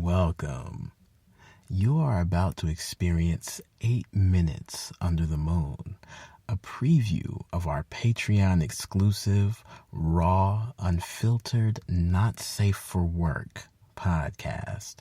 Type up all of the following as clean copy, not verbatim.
Welcome. You are about to experience 8 minutes under the moon, a preview of our Patreon exclusive, raw, unfiltered, not safe for work podcast.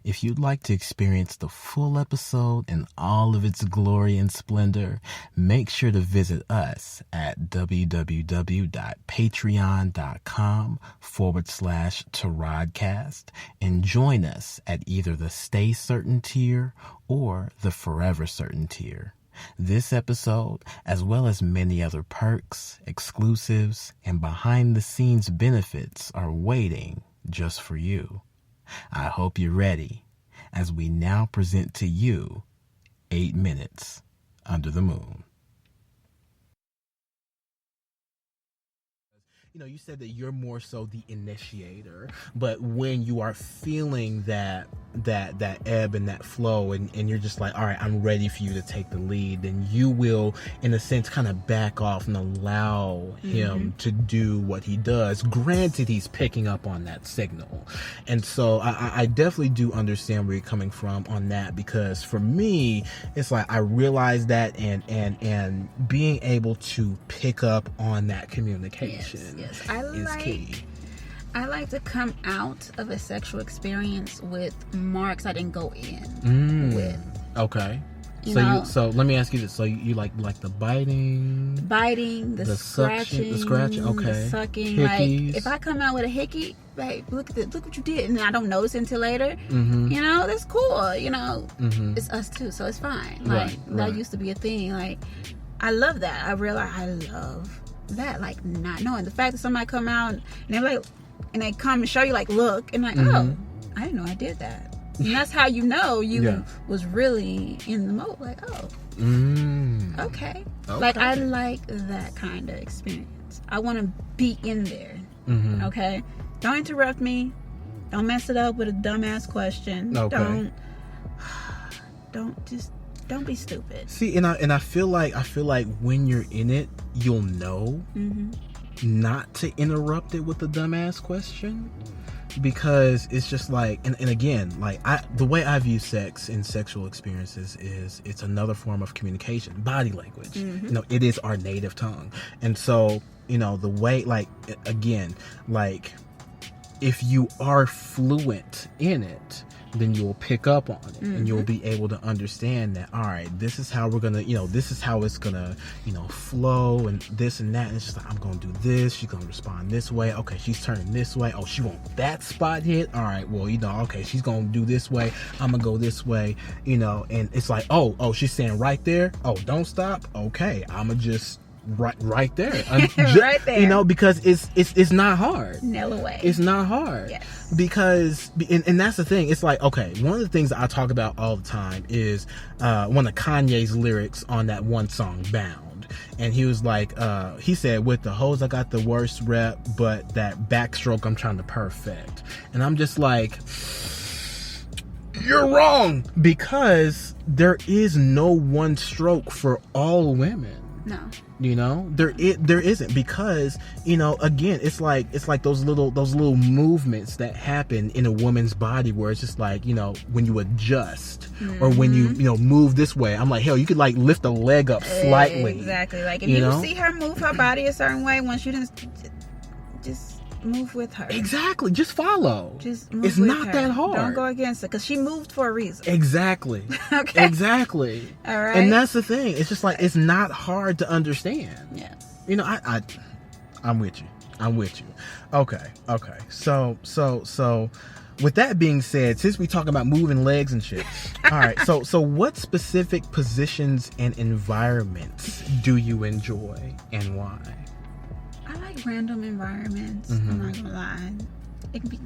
If you'd like to experience the full episode in all of its glory and splendor, make sure to visit us at www.patreon.com/Tarodcast and join us at either the Stay Certain tier or the Forever Certain tier. This episode, as well as many other perks, exclusives, and behind-the-scenes benefits are waiting just for you. I hope you're ready as we now present to you 8 minutes under the moon. You know, you said that you're more so the initiator, but when you are feeling that ebb and that flow and you're just like, all right, I'm ready for you to take the lead, then you will, in a sense, kind of back off and allow him to do what he does. Granted, he's picking up on that signal. And so I definitely do understand where you're coming from on that, because for me, it's like I realize that and being able to pick up on that communication. Yes, is key. I like to come out of a sexual experience with marks I didn't go in with. Okay. So so let me ask you this. So you like the biting, the scratching, okay, the sucking. Hickeys. Like if I come out with a hickey, babe, look what you did, and I don't notice until later. You know, that's cool. You know, it's us too, so it's fine. Like that used to be a thing. Like I love that. I realize I love that, like not knowing the fact that somebody come out and they're like, and they come and show you like, look, and like, oh, I didn't know I did that. And that's how you know you was really in the mode. Like, oh, okay. Like I like that kind of experience. I want to be in there. Okay, don't interrupt me. Don't mess it up with a dumbass question. Okay. Don't be stupid. See, and I feel like when you're in it, you'll know not to interrupt it with a dumbass question, because it's just like, and again, like the way I view sex and sexual experiences is it's another form of communication, body language. You know, it is our native tongue, and so you know the way, like again, like if you are fluent in it, then you'll pick up on it and you'll be able to understand that, all right, this is how we're gonna, you know, this is how it's gonna, you know, flow and this and that. And it's just like, I'm gonna do this, she's gonna respond this way, okay, she's turning this way, oh, she wants that spot hit, all right, well, you know, okay, she's gonna do this way, I'm gonna go this way, you know. And it's like, oh, she's saying right there, oh, don't stop, okay, I'm gonna just right there. Right there. You know, because it's not hard. Nail away. It's not hard. Yes. Because, and that's the thing, it's like, okay, one of the things that I talk about all the time is one of Kanye's lyrics on that one song, Bound. And he was like, he said, with the hoes I got the worst rep, but that backstroke I'm trying to perfect. And I'm just like, you're wrong, because there is no one stroke for all women. No. You know, there isn't, because, you know, again, it's like those little movements that happen in a woman's body where it's just like, you know, when you adjust or when you know, move this way. I'm like, hell, you could like lift a leg up slightly. Exactly. Like if you see her move her body a certain way, once you just move with her. Exactly. Just follow. Just move it's with not her. that hard. Don't go against it, because she moved for a reason. Exactly. Okay. Exactly. All right. And that's the thing. It's just like, it's not hard to understand. Yeah. You know, I'm with you. Okay. So with that being said, since we talking about moving legs and shit, all right. So what specific positions and environments do you enjoy, and why? I like random environments. I'm not gonna lie. It can be,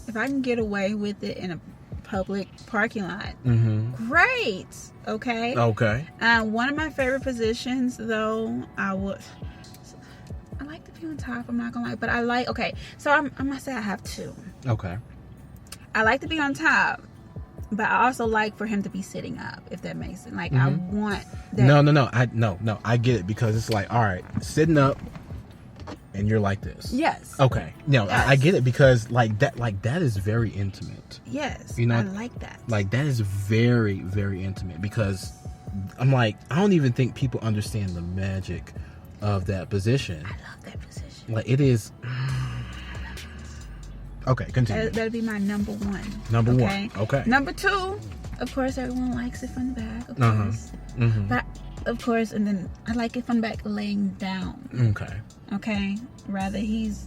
if I can get away with it in a public parking lot, great. Okay. One of my favorite positions, though, I like to be on top. I'm not gonna lie, but I like. Okay, so I must say I have two. Okay. I like to be on top, but I also like for him to be sitting up, if that makes sense. Like I want that. No. I get it, because it's like, all right, sitting up, and you're like this. Yes. Okay. No, yes. I get it, because that is very intimate. Yes. You know, I like that. Like, that is very, very intimate, because I'm like, I don't even think people understand the magic of that position. I love that position. Like, it is. Okay, continue. That'll be my number one. Number one. Okay. Number two, of course, everyone likes it from the back. Of course. Mm-hmm. But of course, and then I like it from the back laying down. Okay. Okay. Rather he's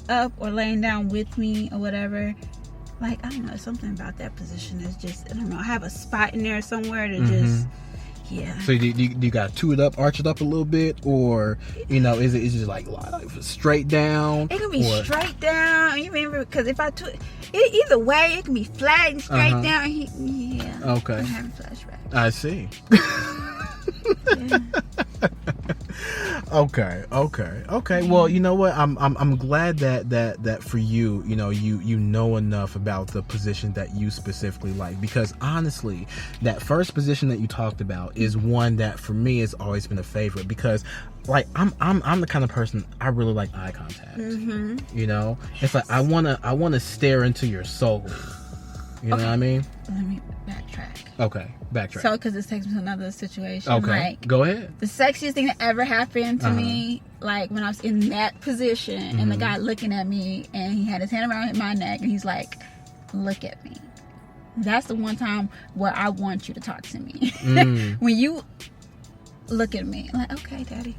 up or laying down with me or whatever. Like, I don't know, something about that position is just, I don't know. I have a spot in there somewhere to just. Yeah. So do you got to arch it up a little bit, or is it just like straight down? It can be straight down. You remember, because if I took it either way, it can be flat and straight down. Yeah. Okay. I'm having flashbacks. I see. Okay. Well, you know what? I'm glad that for you, you know enough about the position that you specifically like, because honestly, that first position that you talked about is one that for me has always been a favorite, because like I'm the kind of person, I really like eye contact. It's like I wanna stare into your soul. You know what I mean? Let me backtrack. Okay, backtrack. So, because this takes me to another situation. Okay, like, go ahead. The sexiest thing that ever happened to me, like when I was in that position, and the guy looking at me, and he had his hand around my neck, and he's like, "Look at me." That's the one time where I want you to talk to me. When you look at me, I'm like, "Okay, daddy."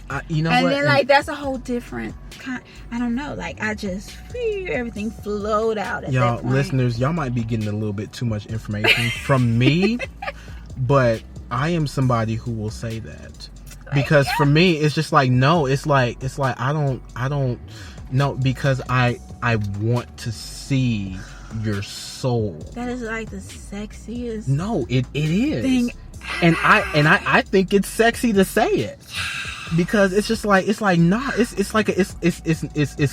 And then like that's a whole different kind. I don't know. Like I just everything flowed out. At y'all that point. Listeners, y'all might be getting a little bit too much information from me, but I am somebody who will say that, because for me it's just like no. It's like I don't know, because I want to see your soul. That is like the sexiest. No, it is thing. And I think it's sexy to say it. Because it's just like it's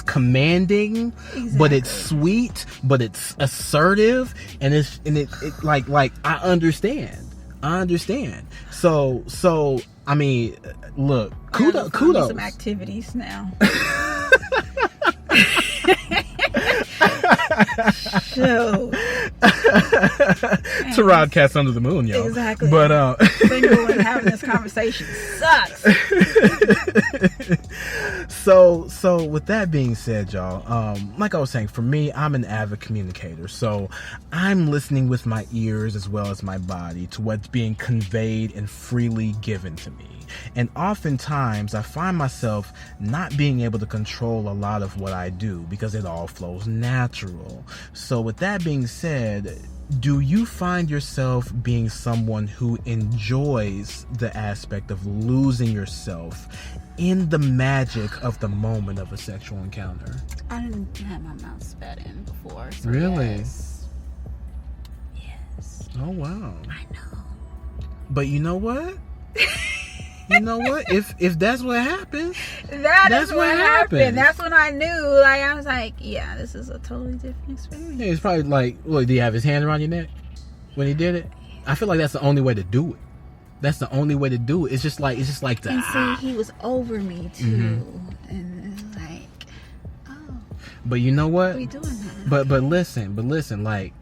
commanding, but it's sweet, but it's assertive, and it like I understand. So I mean, look, kudos. Some activities now. Show. To ride cats under the moon, yo. Exactly. But single and having this conversation sucks. So with that being said, y'all, like I was saying, for me, I'm an avid communicator, so I'm listening with my ears as well as my body to what's being conveyed and freely given to me. And oftentimes I find myself not being able to control a lot of what I do, because it all flows natural. So with that being said, do you find yourself being someone who enjoys the aspect of losing yourself in the magic of the moment of a sexual encounter? I didn't have my mouth spat in before. So really? Yes. Oh, wow. I know. But you know what? You know what? If that's what happens, that's what happened. That's when I knew. Like I was like, yeah, this is a totally different experience. Yeah, it's probably like, well, did he have his hand around your neck when he did it? I feel like that's the only way to do it. That's the only way to do it. It's just like the. And see, he was over me too, and it's like, oh. But you know what? We doing that. But listen, like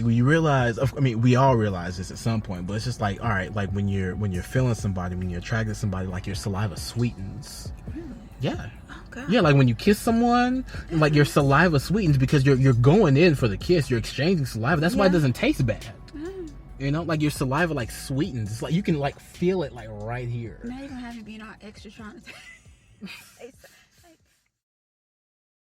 when you realize, I mean, we all realize this at some point, but it's just like, all right, like when you're feeling somebody, when you're attracted to somebody, like your saliva sweetens. Really? Yeah. Oh, God. Yeah, like when you kiss someone, like your saliva sweetens, because you're going in for the kiss, you're exchanging saliva. That's why it doesn't taste bad. You know, like your saliva like sweetens. It's like you can like feel it like right here. Now you're gonna have me being all extra trying to taste.